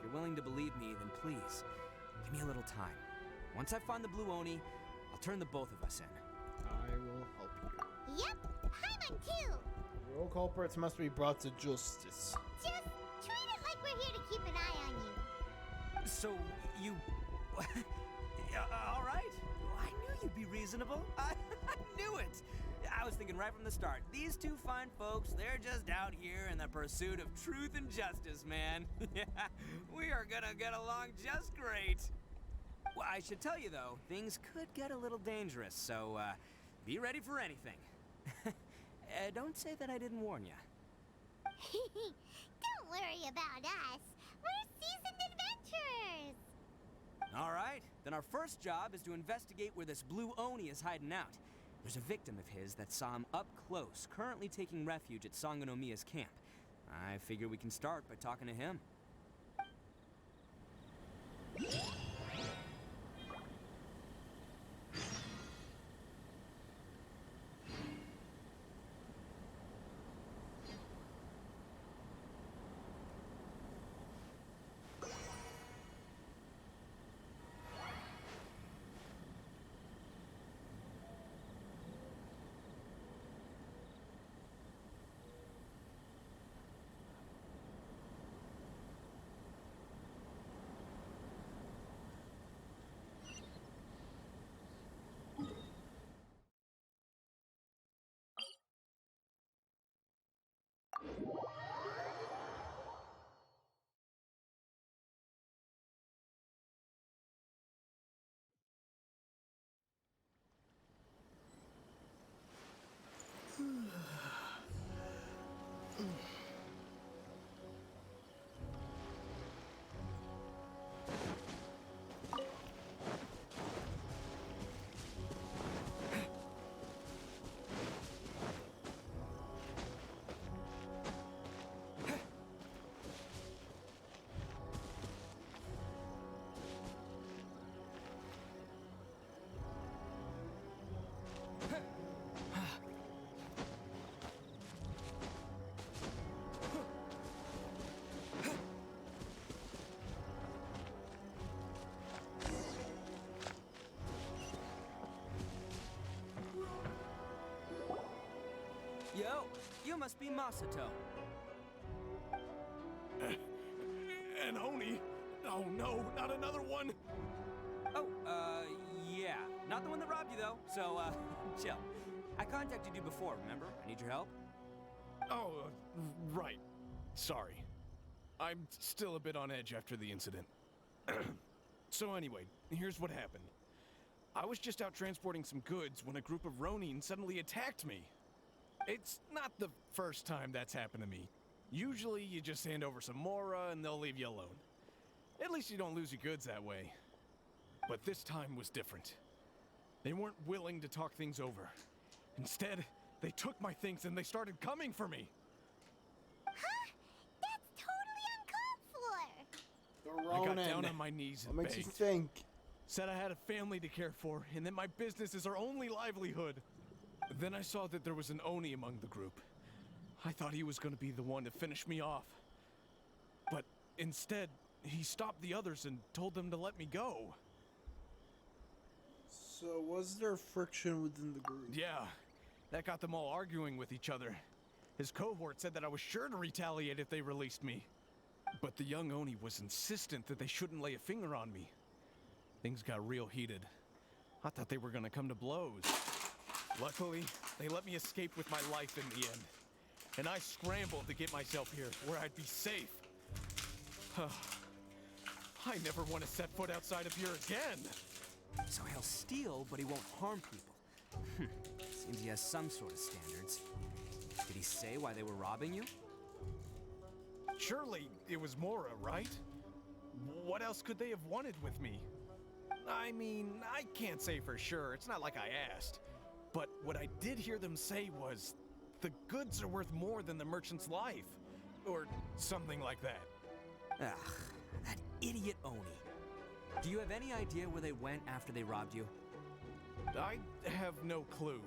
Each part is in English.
you're willing to believe me, then please, give me a little time. Once I find the Blue Oni, I'll turn the both of us in. I will help you. Yep, Paimon too. All culprits must be brought to justice. Just treat it like we're here to keep an eye on you. So, you... all right. I knew you'd be reasonable. I knew it. I was thinking right from the start, these two fine folks, they're just out here in the pursuit of truth and justice, man. We are gonna get along just great. Well, I should tell you, though, things could get a little dangerous, so be ready for anything. Don't say that I didn't warn you. Don't worry about us. We're seasoned adventurers. All right, then our first job is to investigate where this Blue Oni is hiding out. There's a victim of his that saw him up close, currently taking refuge at Sangonomiya's camp. I figure we can start by talking to him. Yo, you must be Masato. An Oni? Oh no, not another one! Oh, yeah. Not the one that robbed you, though, so, chill. I contacted you before, remember? I need your help. Oh, right. Sorry. I'm still a bit on edge after the incident. So anyway, here's what happened. I was just out transporting some goods when a group of Ronin suddenly attacked me. It's not the first time that's happened to me. Usually you just hand over some Mora and they'll leave you alone. At least you don't lose your goods that way. But this time was different. They weren't willing to talk things over. Instead, they took my things and they started coming for me. Huh? That's totally uncalled for. The Ronin. I got down on my knees and What makes you begged. think? Said I had a family to care for and that my business is our only livelihood. Then I saw that there was an Oni among the group. I thought he was going to be the one to finish me off. But instead, he stopped the others and told them to let me go. So was there friction within the group? Yeah, that got them all arguing with each other. His cohort said that I was sure to retaliate if they released me. But the young Oni was insistent that they shouldn't lay a finger on me. Things got real heated. I thought they were going to come to blows. Luckily, they let me escape with my life in the end. And I scrambled to get myself here, where I'd be safe. I never want to set foot outside of here again. So he'll steal, but he won't harm people. Seems he has some sort of standards. Did he say why they were robbing you? Surely it was Mora, right? What else could they have wanted with me? I mean, I can't say for sure. It's not like I asked. But what I did hear them say was, the goods are worth more than the merchant's life. Or something like that. Ugh, that idiot Oni. Do you have any idea where they went after they robbed you? I have no clue.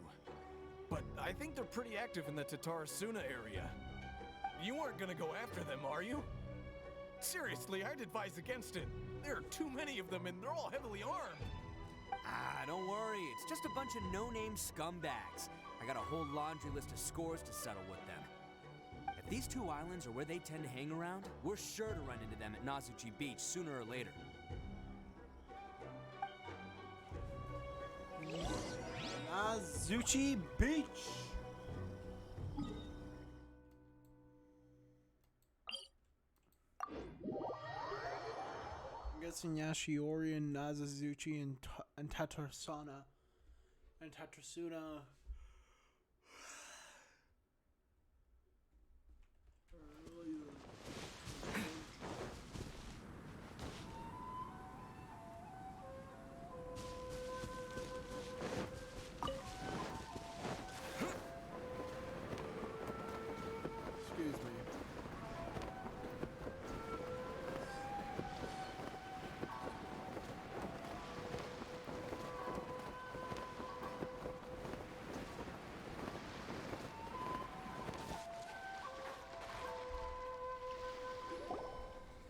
But I think they're pretty active in the Tatarasuna area. You aren't gonna go after them, are you? Seriously, I'd advise against it. There are too many of them, and they're all heavily armed. Ah, don't worry. It's just a bunch of no-name scumbags. I got a whole laundry list of scores to settle with them. If these two islands are where they tend to hang around, we're sure to run into them at Nazuchi Beach sooner or later. Nazuchi Beach! I'm guessing Yashiori and Nazuchi and Tatrasuna. And Tatrasuna. Excuse me.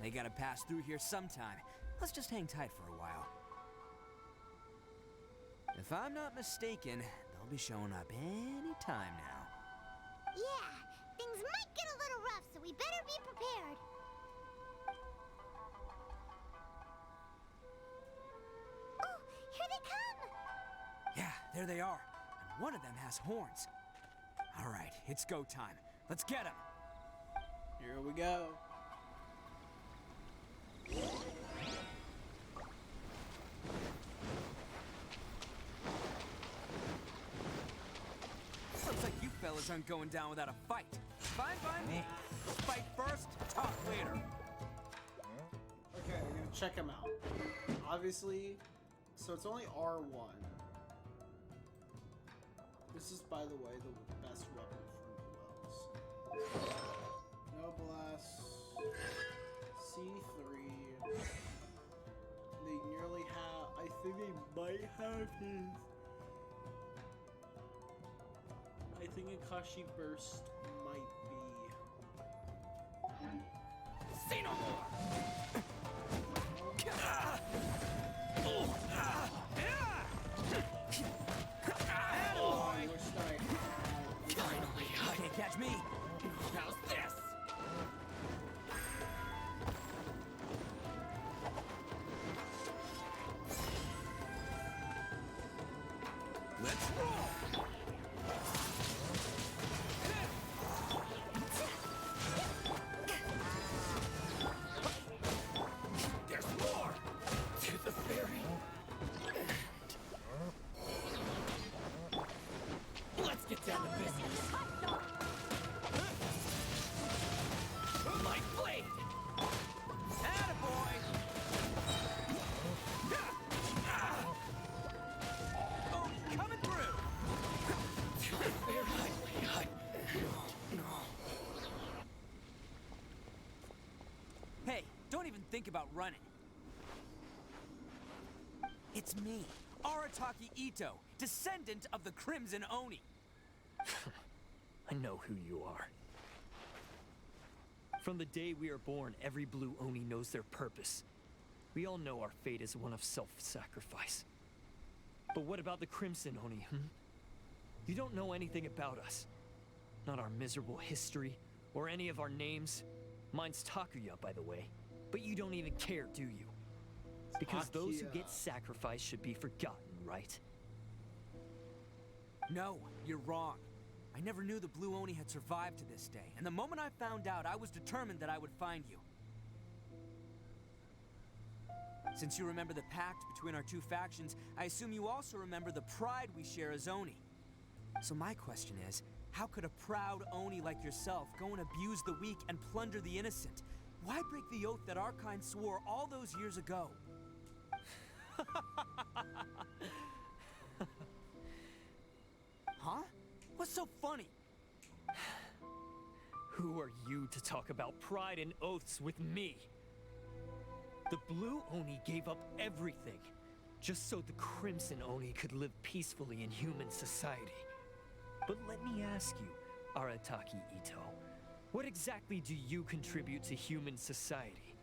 They gotta pass through here sometime. Let's just hang tight for a while. If I'm not mistaken, they'll be showing up any time now. Yeah, things might get a little rough, so we better be prepared. Oh, here they come! Yeah, there they are. And one of them has horns. All right, it's go time. Let's get them. Here we go. Looks like you fellas aren't going down without a fight. Fine by me. Fight first, talk later. Okay, we're gonna check them out. Obviously, so it's only R1. This is, by the way, the best weapon from the wells. No blast. C3. They nearly have. I think they might have his. I think Akashi Burst might be. Say no more. I wish that I had. Finally, can't catch me. How's this? Let's roll. There's more to the ferry. Let's get down to business. My blade. Attaboy. Oh, coming through. Hey, don't even think about running. It's me, Arataki Ito, descendant of the Crimson Oni. I know who you are. From the day we are born, every blue Oni knows their purpose. We all know our fate is one of self-sacrifice. But what about the Crimson Oni, You don't know anything about us. Not our miserable history, or any of our names. Mine's Takuya, by the way. But you don't even care, do you? Because those who get sacrificed should be forgotten, right? No, you're wrong. I never knew the Blue Oni had survived to this day, and the moment I found out, I was determined that I would find you. Since you remember the pact between our two factions, I assume you also remember the pride we share as Oni. So my question is, how could a proud Oni like yourself go and abuse the weak and plunder the innocent? Why break the oath that our kind swore all those years ago? Huh? What's so funny? Who are you to talk about pride and oaths with me? The Blue Oni gave up everything, just so the Crimson Oni could live peacefully in human society. But let me ask you, Arataki Ito, what exactly do you contribute to human society?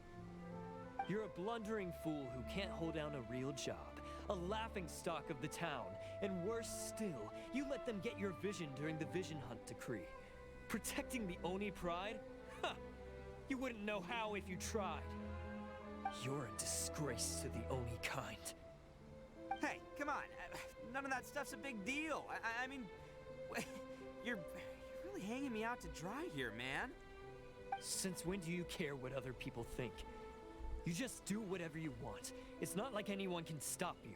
You're a blundering fool who can't hold down a real job, a laughingstock of the town, and worse still, you let them get your vision during the Vision Hunt decree. Protecting the Oni pride? Ha! You wouldn't know how if you tried. You're a disgrace to the Oni kind. Hey, come on. None of that stuff's a big deal. I mean, you're really hanging me out to dry here, man. Since when do you care what other people think? You just do whatever you want. It's not like anyone can stop you.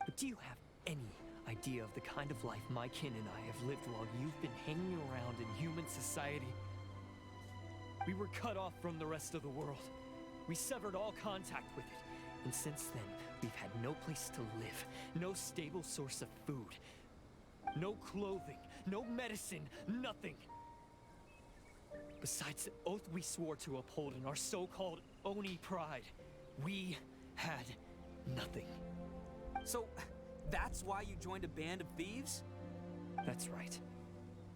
But do you have any idea of the kind of life my kin and I have lived while you've been hanging around in human society? We were cut off from the rest of the world. We severed all contact with it. And since then, we've had no place to live, no stable source of food, no clothing, no medicine, nothing. Besides the oath we swore to uphold in our so-called Oni pride, we had nothing. So, that's why you joined a band of thieves? That's right.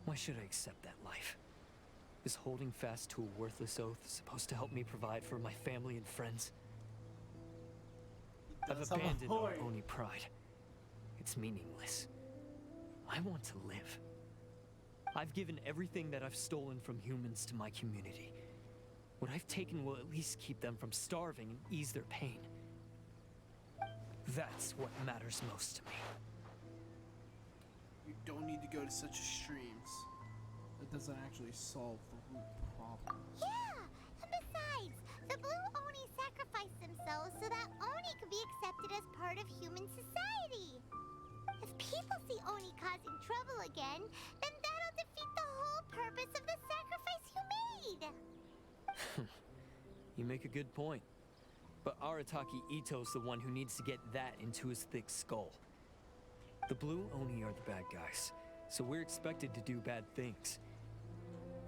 Why should I accept that life? Is holding fast to a worthless oath supposed to help me provide for my family and friends? I've Does have a abandoned our point. Oni pride. It's meaningless. I want to live. I've given everything that I've stolen from humans to my community. What I've taken will at least keep them from starving and ease their pain. That's what matters most to me. You don't need to go to such extremes. That doesn't actually solve the root problem. Yeah, and besides, the Blue Oni sacrificed themselves so that Oni could be accepted as part of human society. If people see Oni causing trouble again, then that'll defeat the whole purpose of the sacrifice you made. You make a good point. But Arataki Ito's the one who needs to get that into his thick skull. The Blue Oni are the bad guys, so we're expected to do bad things.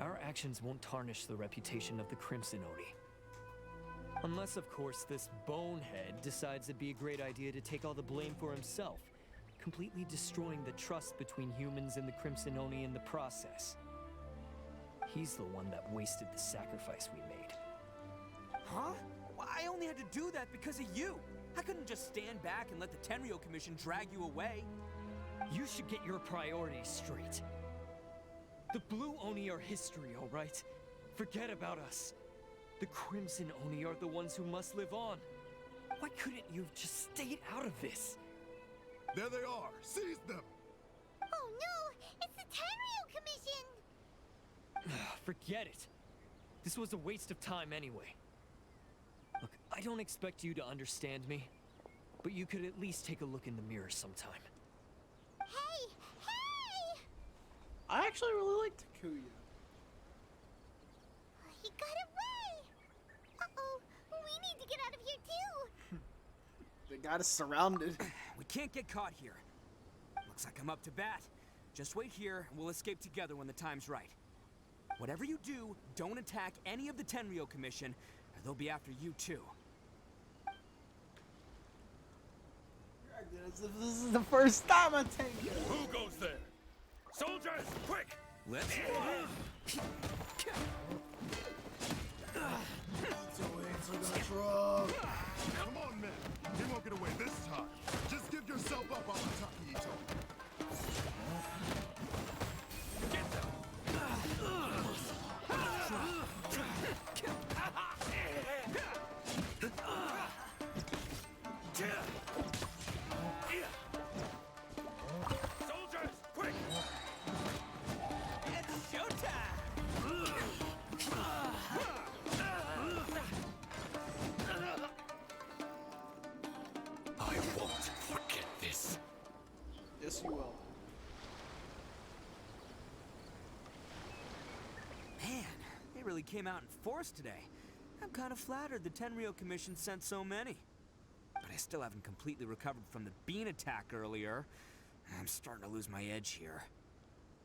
Our actions won't tarnish the reputation of the Crimson Oni. Unless, of course, this bonehead decides it'd be a great idea to take all the blame for himself, completely destroying the trust between humans and the Crimson Oni in the process. He's the one that wasted the sacrifice we made. Huh? Well, I only had to do that because of you. I couldn't just stand back and let the Tenryo Commission drag you away. You should get your priorities straight. The Blue Oni are history, all right? Forget about us. The Crimson Oni are the ones who must live on. Why couldn't you have just stayed out of this? There they are! Seize them! Oh no, it's the Tenryo Commission! Forget it. This was a waste of time anyway. Look, I don't expect you to understand me, but you could at least take a look in the mirror sometime. Hey! Hey! I actually really like Takuya. He got away! Uh-oh, we need to get out of here too! They got us surrounded. We can't get caught here. Looks like I'm up to bat. Just wait here, and we'll escape together when the time's right. Whatever you do, don't attack any of the Tenryo Commission, or they'll be after you too. As if this is the first time I take it. Who goes there? Soldiers, quick! Let's Come on, men! You won't get away this time! Just give yourself up, Arataki Ito! Get them! Soldiers, quick! It's showtime! I won't forget this. Yes, you will. Man, they really came out in force today. I'm kind of flattered the Tenryo Commission sent so many. But I still haven't completely recovered from the bean attack earlier. I'm starting to lose my edge here.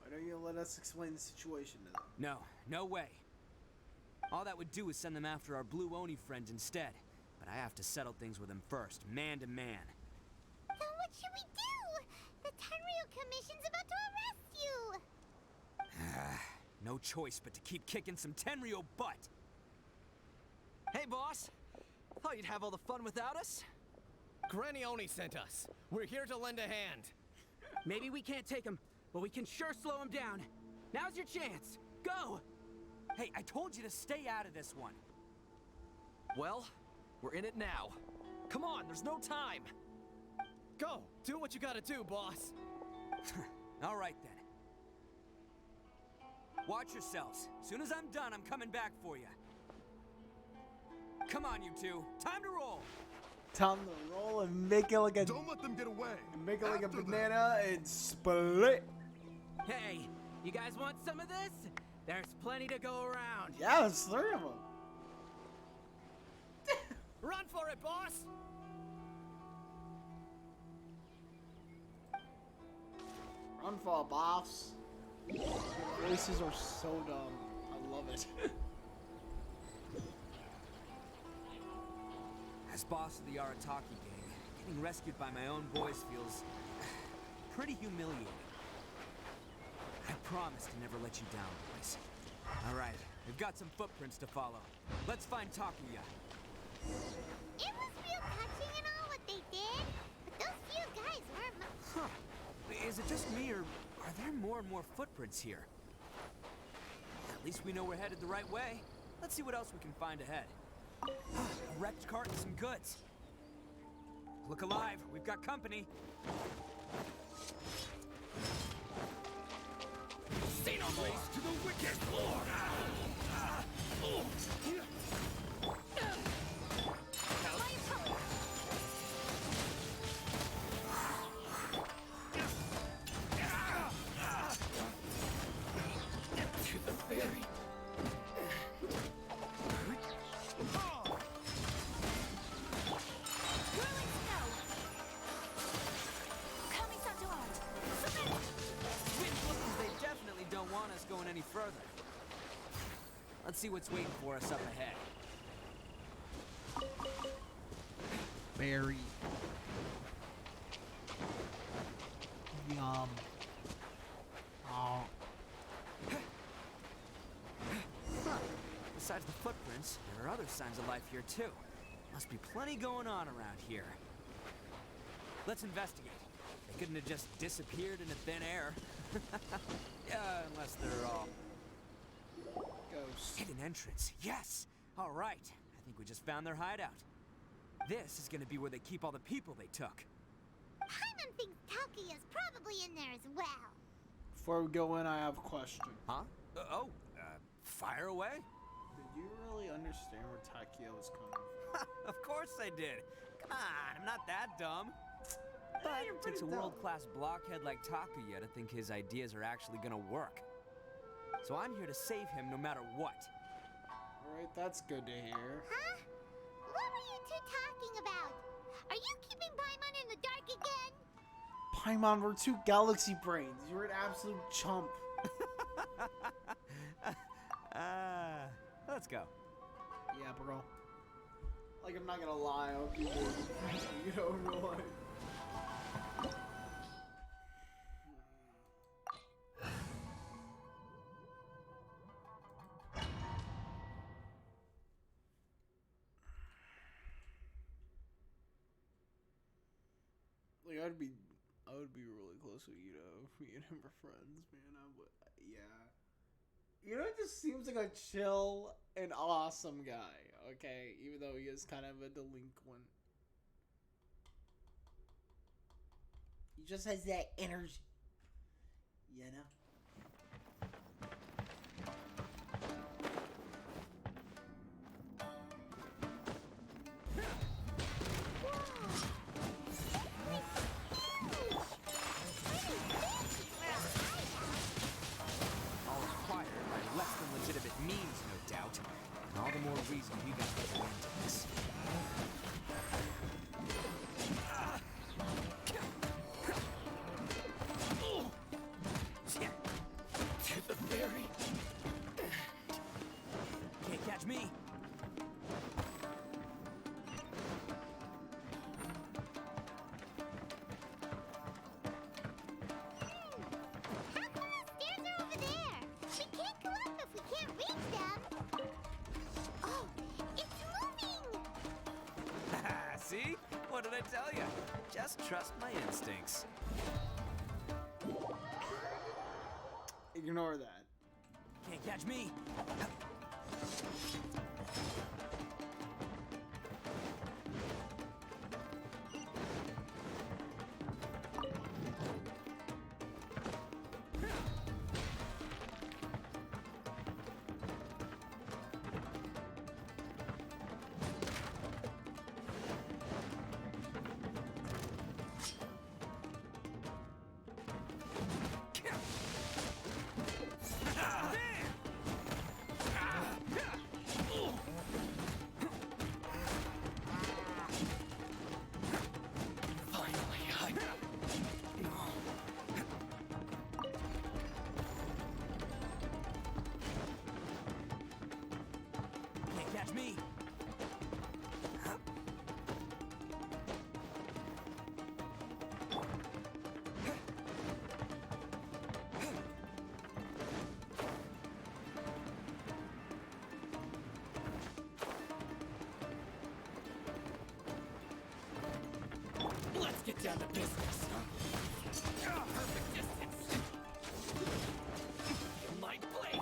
Why don't you let us explain the situation to them? No, no way. All that would do is send them after our Blue Oni friend instead. But I have to settle things with them first, man to man. Then what should we do? The Tenryo Commission's about to arrest you! No choice but to keep kicking some Tenryo butt. Hey, boss. Thought you'd have all the fun without us? Granny Oni sent us. We're here to lend a hand. Maybe we can't take him, but we can sure slow him down. Now's your chance. Go! Hey, I told you to stay out of this one. Well, we're in it now. Come on, there's no time. Go, do what you gotta do, boss. All right, then. Watch yourselves. Soon as I'm done, I'm coming back for you. Come on, you two. Time to roll. Time to roll and make it like a Don't let them get away. make it like a After them. banana and split. Hey, you guys want some of this? There's plenty to go around. Yeah, it's 3 of them. Run for it, boss! Run for it, boss. Your voices are so dumb. I love it. As boss of the Arataki gang, getting rescued by my own boys feels pretty humiliating. I promise to never let you down, boys. All right, we've got some footprints to follow. Let's find Takuya. It was real touching and all what they did, but those few guys weren't Huh. Is it just me, or are there more and more footprints here? At least we know we're headed the right way. Let's see what else we can find ahead. A wrecked cart and some goods. Look alive, we've got company. See no place to the wicked lord! To the ferry. Wind looks they definitely don't want us going any further. Let's see what's waiting for us up ahead. Berry. Yum. Oh. Besides the footprints, there are other signs of life here too. Must be plenty going on around here. Let's investigate. They couldn't have just disappeared into thin air. Yeah, unless they're all... Ghost. Hidden entrance, yes! All right, I think we just found their hideout. This is gonna be where they keep all the people they took. Paimon thinks Takuya's probably in there as well. Before we go in, I have a question. Huh? Fire away? Did you really understand where Takuya was coming from? Of course I did. Come on, I'm not that dumb. But you're it pretty takes a dumb. world-class blockhead like Takuya to think his ideas are actually gonna work. So I'm here to save him no matter what. Alright, that's good to hear. Huh? What were you two talking about? Are you keeping Paimon in the dark again? Paimon, we're 2 galaxy brains. You're an absolute chump. Let's go. Yeah, bro. Like, I'm not gonna lie, I'll be you know, in real life. Like, I would be really close with Yuto if me and him were friends, man. I would, yeah. Yuto just seems like a chill and awesome guy, okay? Even though he is kind of a delinquent. He just has that energy, you know? All acquired by less than legitimate means, no doubt. And all the more reason we gotta get into this. To the ferry. Can't catch me. How come the stairs are over there? We can't go up if we can't reach them. Oh, it's See? What did I tell you? Just trust my instincts. Ignore that. Can't catch me. Catch me! Let's get down to business. Perfect distance. Light blade.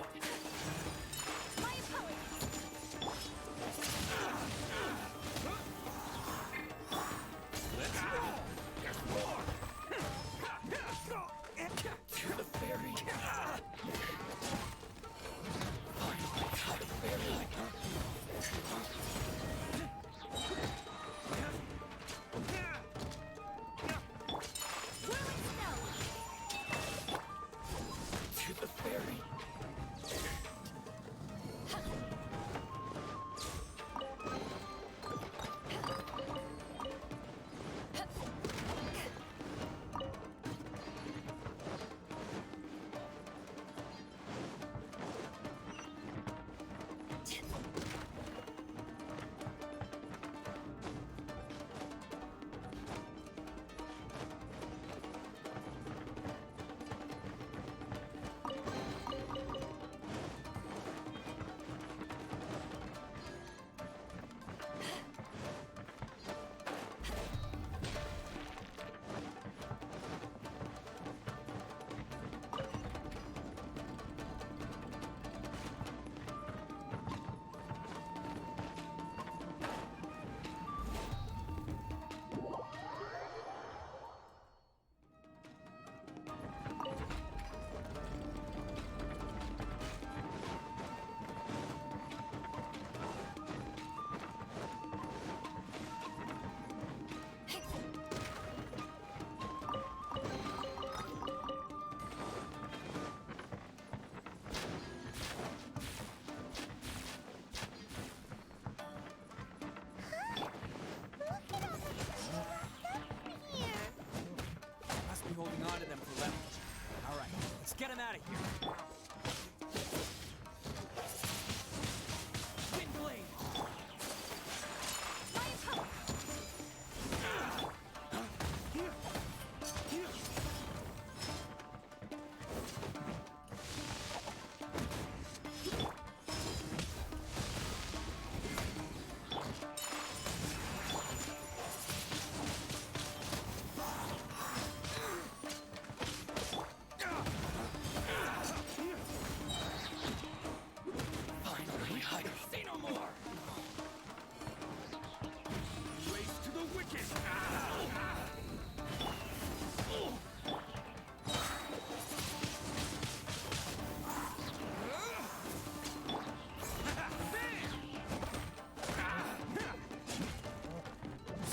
My opponent. Let's roll! There's more! To the ferry. Finally, to the ferry. To the ferry. Must be holding on to them for leverage. All right, let's get him out of here. Wind blade. My opponent. Finally, I say no more. Race to the wicked.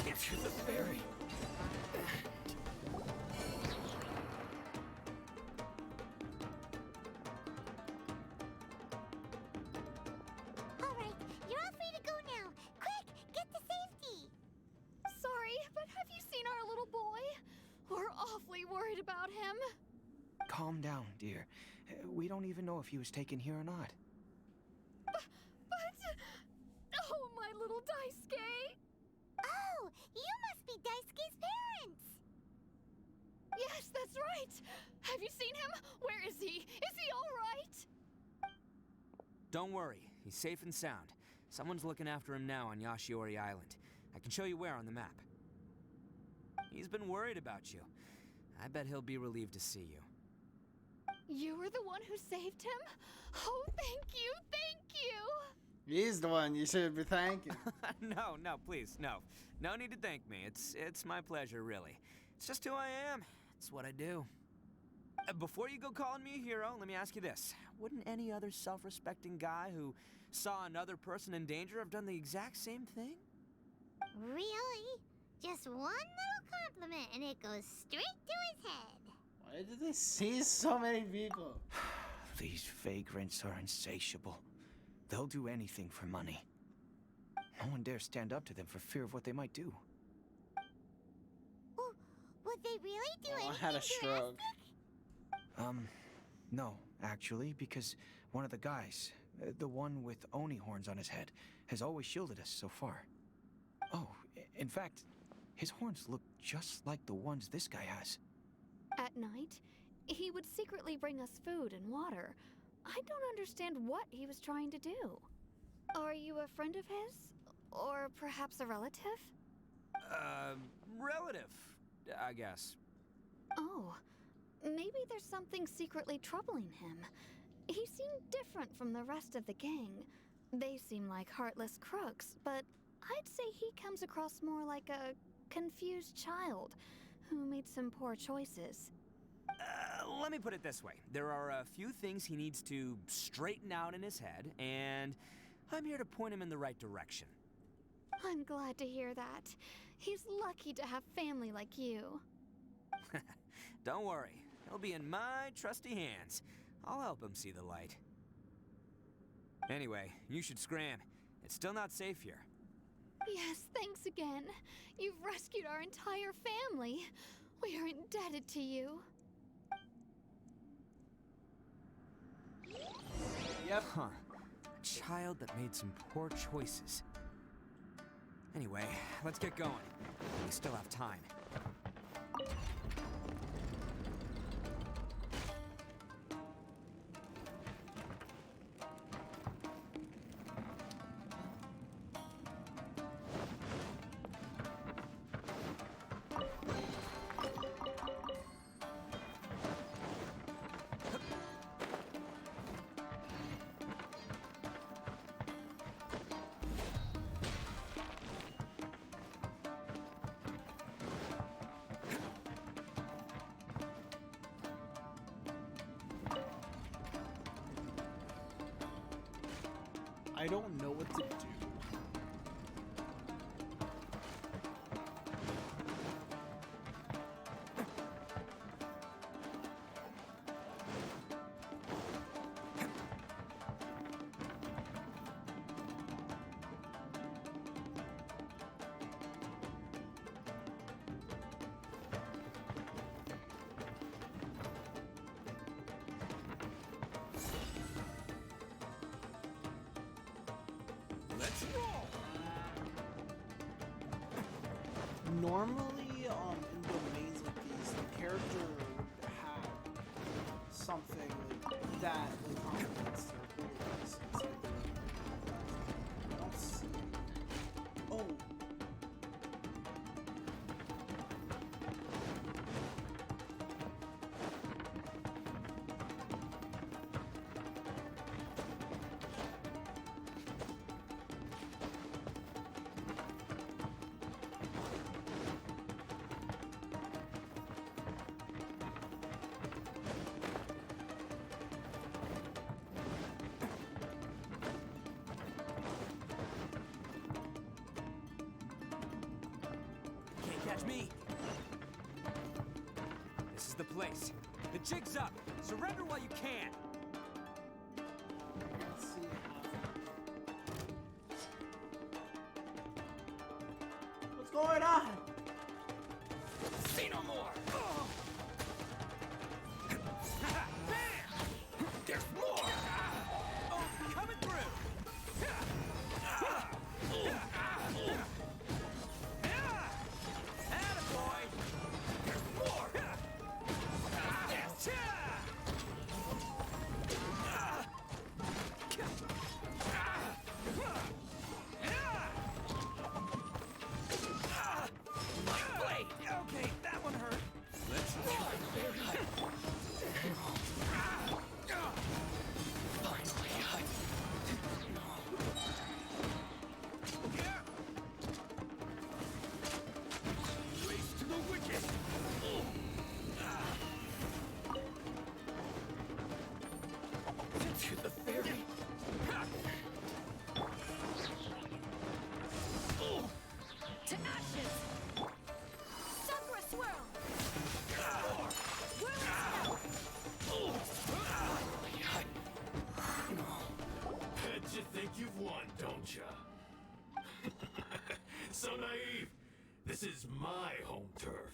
Get to the ferry. All right, you're all free to go now. Quick, get to safety. Sorry, but have you seen our little boy? We're awfully worried about him. Calm down, dear. We don't even know if he was taken here or not. But... Oh, my little Daisuke! Oh, you must be Daisuke's parents. Yes, that's right! Have you seen him? Where is he? Is he all right? Don't worry, he's safe and sound. Someone's looking after him now on Yashiori Island. I can show you where on the map. He's been worried about you. I bet he'll be relieved to see you. You were the one who saved him? Oh, thank you, thank you! He's the one you should be thanking. No, please, no. No need to thank me. It's my pleasure, really. It's just who I am. It's what I do. Before you go calling me a hero, let me ask you this. Wouldn't any other self-respecting guy who saw another person in danger have done the exact same thing? Really? Just one little compliment and it goes straight to his head. Why did they see so many people? These vagrants are insatiable. They'll do anything for money. No one dares stand up to them for fear of what they might do. Well, would they really do anything I had a stroke. No, actually, because one of the guys, the one with Oni horns on his head, has always shielded us so far. Oh, in fact, his horns look just like the ones this guy has. At night, he would secretly bring us food and water. I don't understand what he was trying to do. Are you a friend of his? Or perhaps a relative? Relative, I guess. Oh, maybe there's something secretly troubling him. He seemed different from the rest of the gang. They seem like heartless crooks, but I'd say he comes across more like a confused child who made some poor choices. Let me put it this way. There are a few things he needs to straighten out in his head, and I'm here to point him in the right direction. I'm glad to hear that. He's lucky to have family like you. Don't worry. He'll be in my trusty hands. I'll help him see the light. Anyway, you should scram. It's still not safe here. Yes, thanks again. You've rescued our entire family. We are indebted to you. Yep. Huh. A child that made some poor choices. Anyway, let's get going. We still have time. I don't know what to do. Let's roll! Normally, in domains like these, the character would have something like that, like complements their abilities. It's like I don't see it. Oh. Catch me! This is the place. The jig's up! Surrender while you can! Let's see what's going on? See no more! Bam! There's more! Oh, coming through! Attaboy! There's more! fun, don't ya? So naive. This is my home turf.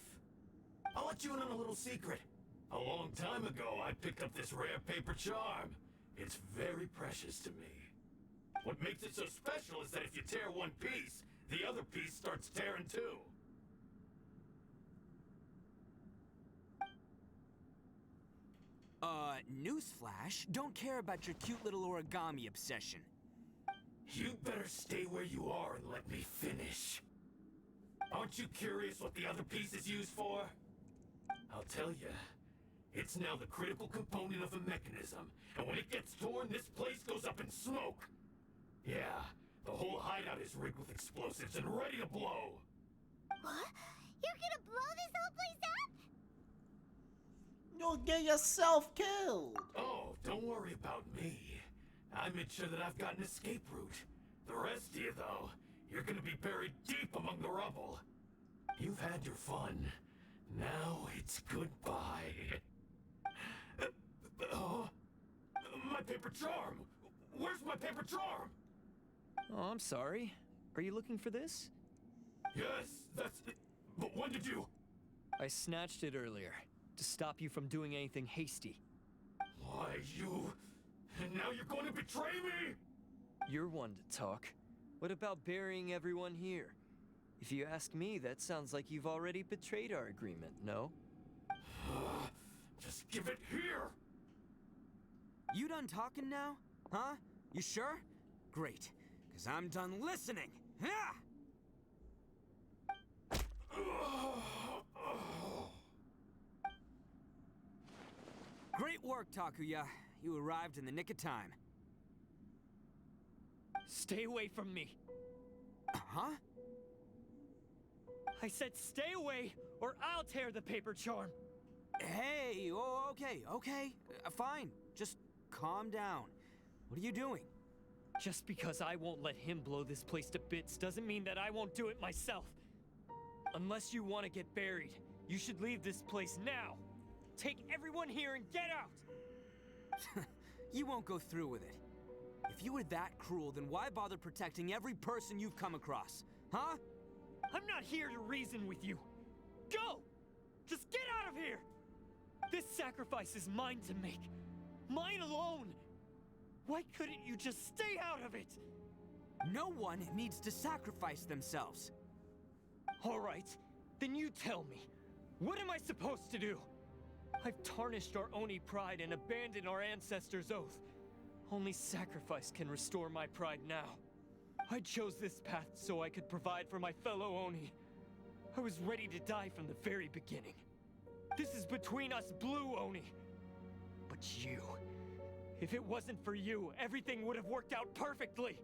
I'll let you in on a little secret. A long time ago, I picked up this rare paper charm. It's very precious to me. What makes it so special is that if you tear one piece, the other piece starts tearing too. Newsflash, don't care about your cute little origami obsession. You'd better stay where you are and let me finish. Aren't you curious what the other piece is used for? I'll tell you. It's now the critical component of the mechanism, and when it gets torn, this place goes up in smoke. Yeah, the whole hideout is rigged with explosives and ready to blow. What? You're gonna blow this whole place up? You'll get yourself killed. Oh, don't worry about me. I made sure that I've got an escape route. The rest of you, though, you're gonna be buried deep among the rubble. You've had your fun. Now it's goodbye. My paper charm! Where's my paper charm? Oh, I'm sorry. Are you looking for this? Yes, that's it. But when did you... I snatched it earlier, to stop you from doing anything hasty. Why, you... And now you're going to betray me? You're one to talk. What about burying everyone here? If you ask me, that sounds like you've already betrayed our agreement, no? Just give it here! You done talking now? Huh? You sure? Great, because I'm done listening. Ha! Great work, Takuya. You arrived in the nick of time. Stay away from me. Huh? I said stay away, or I'll tear the paper charm. Hey, oh, okay. Fine. Just calm down. What are you doing? Just because I won't let him blow this place to bits doesn't mean that I won't do it myself. Unless you want to get buried, you should leave this place now. Take everyone here and get out! You won't go through with it. If you were that cruel, then why bother protecting every person you've come across? Huh? I'm not here to reason with you. Go! Just get out of here! This sacrifice is mine to make. Mine alone! Why couldn't you just stay out of it? No one needs to sacrifice themselves. All right, then you tell me. What am I supposed to do? I've tarnished our Oni pride and abandoned our ancestors' oath. Only sacrifice can restore my pride now. I chose this path so I could provide for my fellow Oni. I was ready to die from the very beginning. This is between us Blue Oni. But you... If it wasn't for you, everything would have worked out perfectly!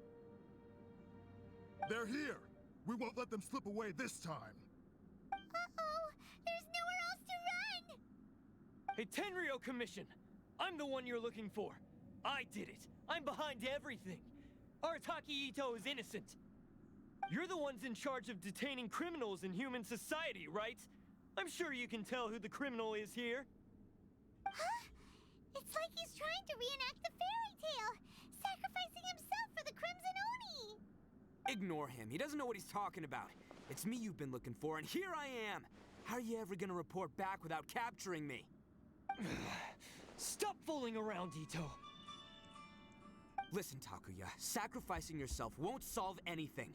They're here! We won't let them slip away this time! Uh-oh! There's nowhere else to run! Hey, Tenryo Commission! I'm the one you're looking for. I did it. I'm behind everything. Arataki Ito is innocent. You're the ones in charge of detaining criminals in human society, right? I'm sure you can tell who the criminal is here. Huh? It's like he's trying to reenact the fairy tale, sacrificing himself for the Crimson Oni! Ignore him. He doesn't know what he's talking about. It's me you've been looking for, and here I am! How are you ever gonna report back without capturing me? Stop fooling around, Ito. Listen, Takuya, sacrificing yourself won't solve anything.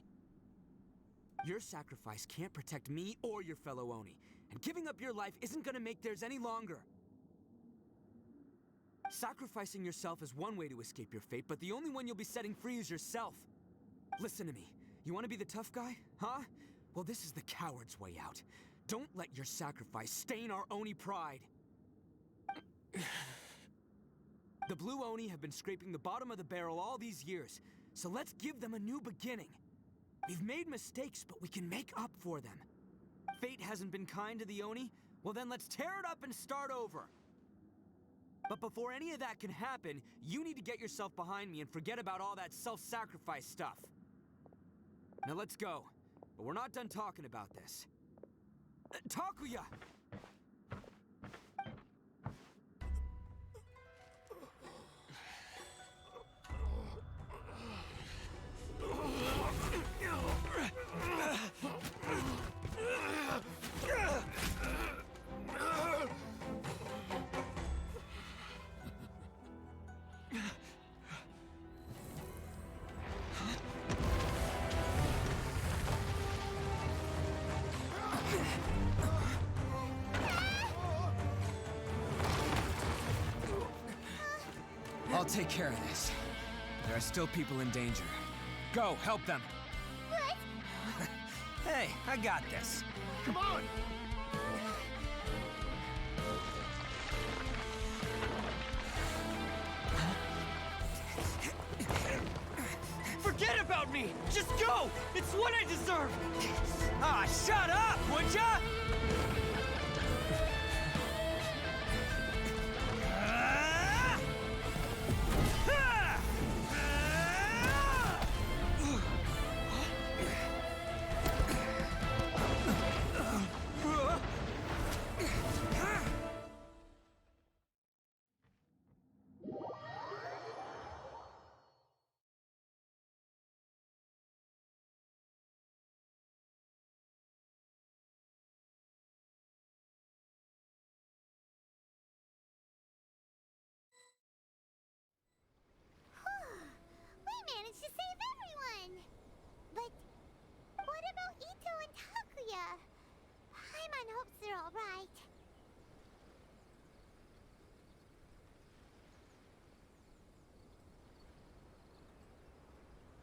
Your sacrifice can't protect me or your fellow Oni, and giving up your life isn't gonna make theirs any longer. Sacrificing yourself is one way to escape your fate, but the only one you'll be setting free is yourself. Listen to me. You want to be the tough guy? Huh? Well, this is the coward's way out. Don't let your sacrifice stain our Oni pride. The Blue Oni have been scraping the bottom of the barrel all these years, so let's give them a new beginning. We've made mistakes, but we can make up for them. Fate hasn't been kind to the Oni? Well then let's tear it up and start over. But before any of that can happen, you need to get yourself behind me and forget about all that self-sacrifice stuff. Now let's go. But we're not done talking about this. Takuya! take care of this. There are still people in danger. Go, help them. What? Hey, I got this. Come on! Forget about me! Just go! It's what I deserve! Ah, shut up, would ya? We managed to save everyone! But what about Ito and Takuya? Paimon hopes they're alright.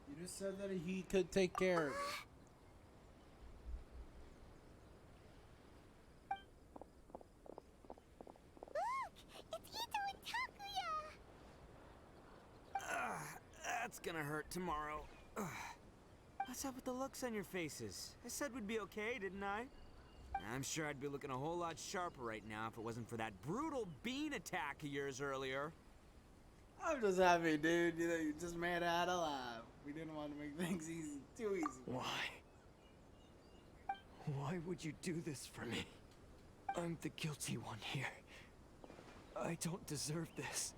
You just said that he could take care of it. Look! It's Ito and Takuya! That's gonna hurt tomorrow. What's up with the looks on your faces? I said we'd be okay, didn't I? I'm sure I'd be looking a whole lot sharper right now if it wasn't for that brutal bean attack of yours earlier. I'm just happy, dude. You know, you just made it out alive. We didn't want to make things easy, too easy. Why? Why would you do this for me? I'm the guilty one here. I don't deserve this.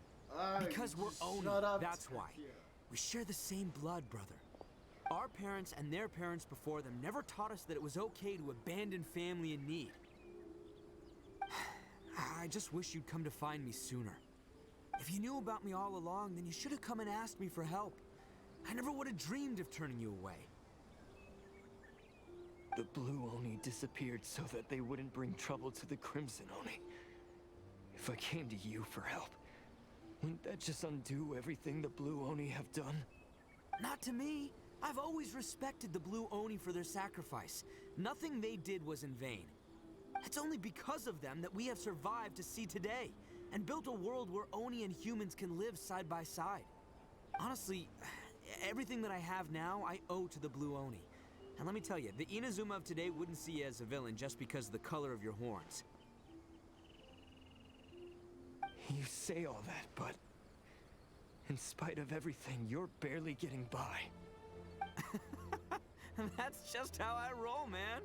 Because we're Oni, shut up, that's why. Takuya. We share the same blood, brother. Our parents and their parents before them never taught us that it was okay to abandon family in need. I just wish you'd come to find me sooner. If you knew about me all along, then you should have come and asked me for help. I never would have dreamed of turning you away. The Blue Oni disappeared so that they wouldn't bring trouble to the Crimson Oni. If I came to you for help, wouldn't that just undo everything the Blue Oni have done? Not to me. I've always respected the Blue Oni for their sacrifice. Nothing they did was in vain. It's only because of them that we have survived to see today, and built a world where Oni and humans can live side by side. Honestly, everything that I have now, I owe to the Blue Oni. And let me tell you, the Inazuma of today wouldn't see you as a villain just because of the color of your horns. You say all that, but in spite of everything, you're barely getting by. That's just how I roll, man.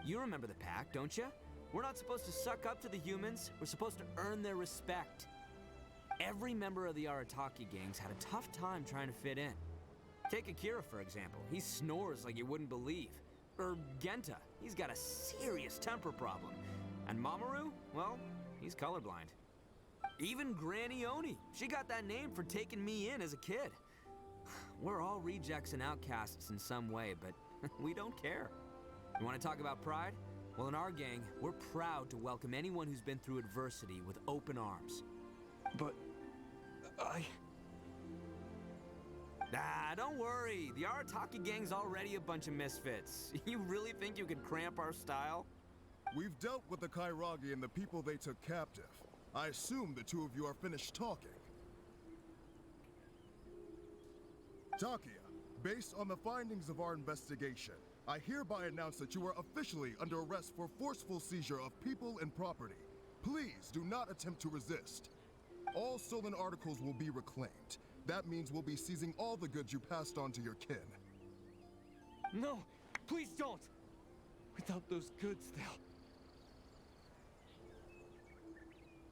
You remember the pack, don't you? We're not supposed to suck up to the humans. We're supposed to earn their respect. Every member of the Arataki gangs had a tough time trying to fit in. Take Akira, for example. He snores like you wouldn't believe. Or Genta. He's got a serious temper problem. And Mamoru? Well, he's colorblind. Even Granny Oni. She got that name for taking me in as a kid. We're all rejects and outcasts in some way, but we don't care. You want to talk about pride? Well, in our gang, we're proud to welcome anyone who's been through adversity with open arms. But Ah, don't worry. The Arataki gang's already a bunch of misfits. You really think you could cramp our style? We've dealt with the Kairagi and the people they took captive. I assume the two of you are finished talking. Takuya, based on the findings of our investigation, I hereby announce that you are officially under arrest for forceful seizure of people and property. Please do not attempt to resist. All stolen articles will be reclaimed. That means we'll be seizing all the goods you passed on to your kin. no, please don't. Without those goods, they'll...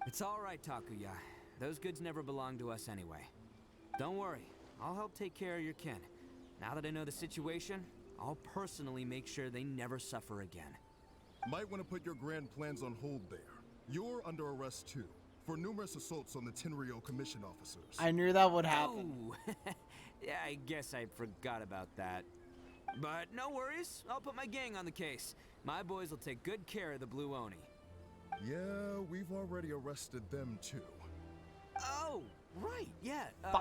It's all right, Takuya. Those goods never belonged to us anyway. Don't worry. I'll help take care of your kin. Now that I know the situation, I'll personally make sure they never suffer again. Might want to put your grand plans on hold there. You're under arrest too, for numerous assaults on the Tenryo Commission officers. I knew that would happen. Oh, yeah, I guess I forgot about that. But no worries, I'll put my gang on the case. My boys will take good care of the Blue Oni. Yeah, we've already arrested them too. Oh, right, yeah. That's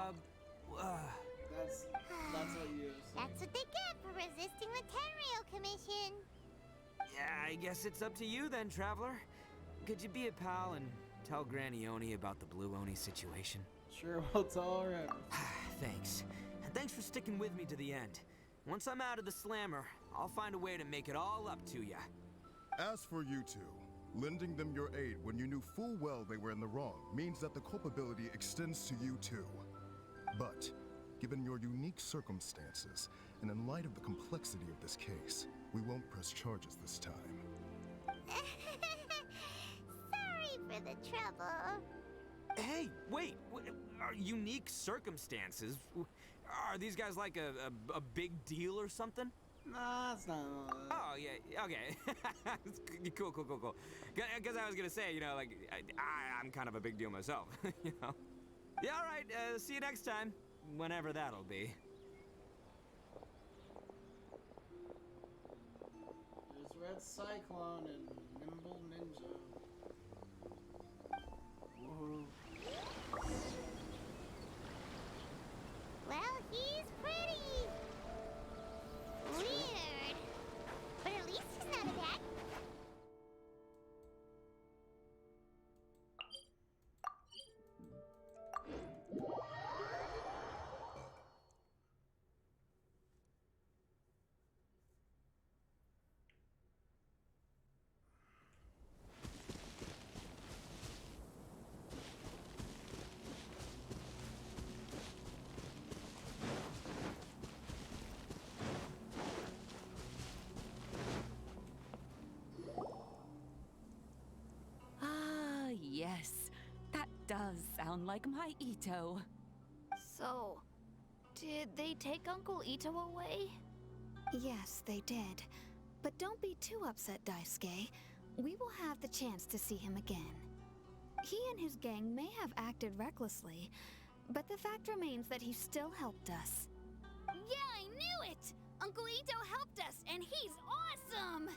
what you said. That's what they get for resisting the Tenryo Commission. Yeah, I guess it's up to you then, Traveler. Could you be a pal and tell Granny Oni about the Blue Oni situation? Sure, well, it's alright. Thanks. And thanks for sticking with me to the end. Once I'm out of the slammer, I'll find a way to make it all up to ya. As for you two, lending them your aid when you knew full well they were in the wrong means that the culpability extends to you too. But, given your unique circumstances, and in light of the complexity of this case, we won't press charges this time. Sorry for the trouble. Hey, wait. Are unique circumstances? Are these guys like a big deal or something? Nah, it's not. Oh, yeah, okay. Cool. Because I was gonna say, you know, like, I'm kind of a big deal myself, you know? Yeah, all right, see you next time. Whenever that'll be. There's Red Cyclone and Nimble Ninja. Whoa. Well, he's pretty. Weird. But at least he's not a bad. Yes, that does sound like my Ito. So, did they take Uncle Ito away? Yes, they did. But don't be too upset, Daisuke. We will have the chance to see him again. He and his gang may have acted recklessly, but the fact remains that he still helped us. Yeah, I knew it! Uncle Ito helped us, and he's awesome!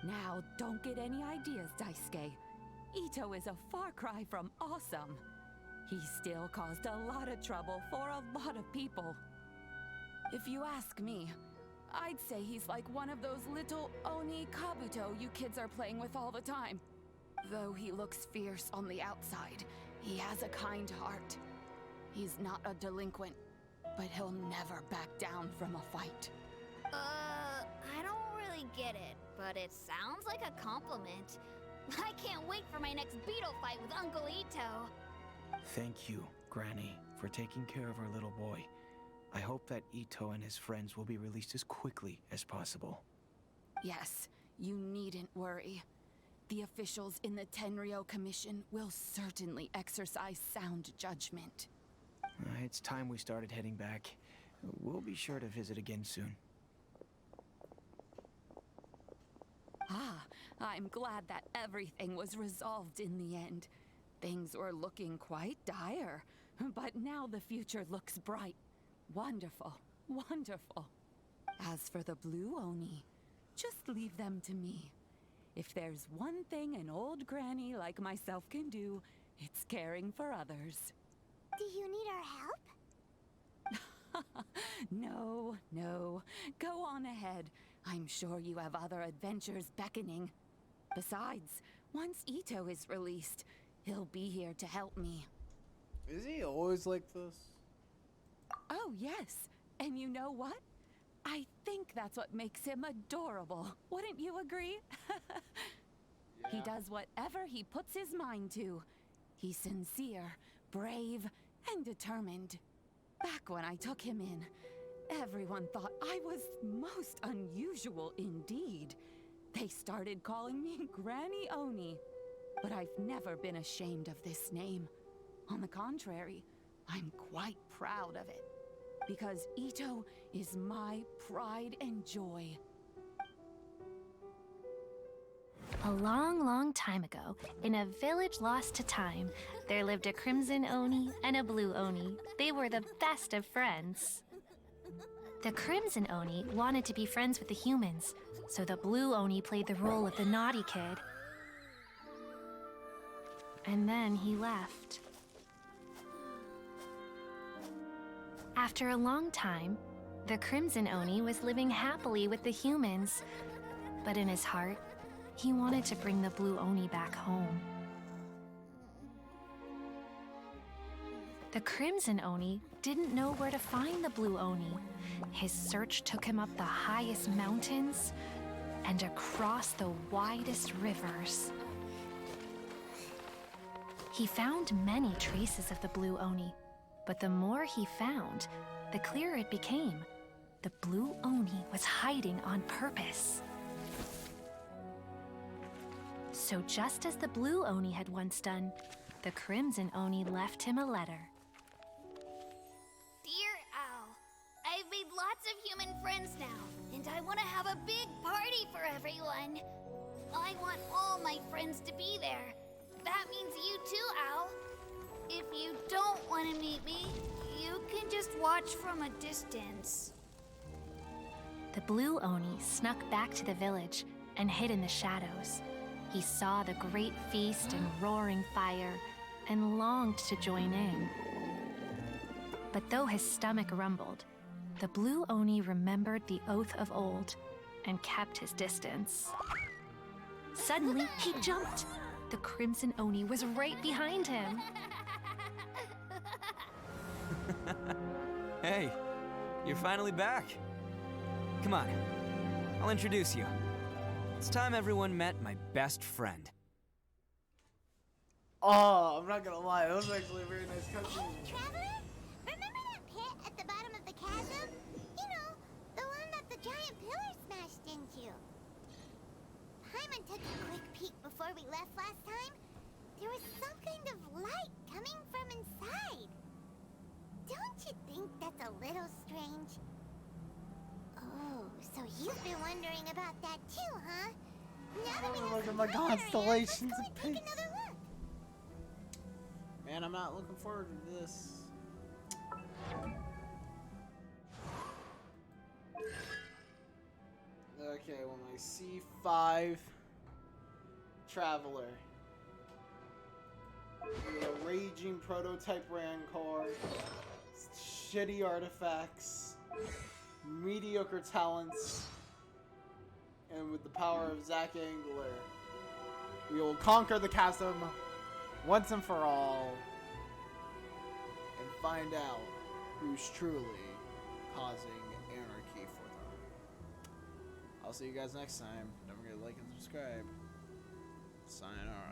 Now, don't get any ideas, Daisuke. Ito is a far cry from awesome. He still caused a lot of trouble for a lot of people. If you ask me, I'd say he's like one of those little Oni Kabuto you kids are playing with all the time. Though he looks fierce on the outside, he has a kind heart. He's not a delinquent, but he'll never back down from a fight. I don't really get it, but it sounds like a compliment. I can't wait for my next beetle fight with Uncle Ito. Thank you, Granny, for taking care of our little boy. I hope that Ito and his friends will be released as quickly as possible. Yes, you needn't worry. The officials in the Tenryo Commission will certainly exercise sound judgment. It's time we started heading back. We'll be sure to visit again soon. Ah, I'm glad that everything was resolved in the end. Things were looking quite dire, but now the future looks bright. Wonderful, wonderful. As for the Blue Oni, just leave them to me. If there's one thing an old granny like myself can do, it's caring for others. Do you need our help? No. Go on ahead. I'm sure you have other adventures beckoning. Besides, once Ito is released, he'll be here to help me. Is he always like this? Oh, yes. And you know what? I think that's what makes him adorable. Wouldn't you agree? Yeah. He does whatever he puts his mind to. He's sincere, brave, and determined. Back when I took him in, everyone thought I was most unusual indeed. They started calling me Granny Oni. But I've never been ashamed of this name. On the contrary, I'm quite proud of it. Because Ito is my pride and joy. A long, long time ago, in a village lost to time, there lived a Crimson Oni and a Blue Oni. They were the best of friends. The Crimson Oni wanted to be friends with the humans, so the Blue Oni played the role of the naughty kid. And then he left. After a long time, the Crimson Oni was living happily with the humans, but in his heart, he wanted to bring the Blue Oni back home. The Crimson Oni didn't know where to find the Blue Oni. His search took him up the highest mountains and across the widest rivers. He found many traces of the Blue Oni, but the more he found, the clearer it became. The Blue Oni was hiding on purpose. So just as the Blue Oni had once done, the Crimson Oni left him a letter. Dear Owl, I've made lots of human friends now, and I want to have a big party for everyone. I want all my friends to be there. That means you too, Owl. If you don't want to meet me, you can just watch from a distance. The Blue Oni snuck back to the village and hid in the shadows. He saw the great feast and roaring fire and longed to join in. But though his stomach rumbled, the Blue Oni remembered the oath of old and kept his distance. Suddenly, he jumped. The Crimson Oni was right behind him. Hey, you're finally back. Come on, I'll introduce you. It's time everyone met my best friend. Oh, I'm not gonna lie, that was actually a very nice cutscene. Hey, Traveler! Remember that pit at the bottom of the chasm? You know, the one that the giant pillar smashed into. Paimon took a quick peek before we left last time. There was some kind of light coming from inside. Don't you think that's a little strange? Oh, so you've been wondering about that too, huh? Now that we have Look at some my time on our hands, constellations let's go of and take peaks. another look. Man, I'm not looking forward to this. Okay, well, my C5 Traveler. With a raging prototype Rancor, shitty artifacts, mediocre talents, and with the power of Zack Angler, we will conquer the chasm once and for all and find out who's truly causing anarchy for them. I'll see you guys next time. Don't forget to like and subscribe. Sayonara.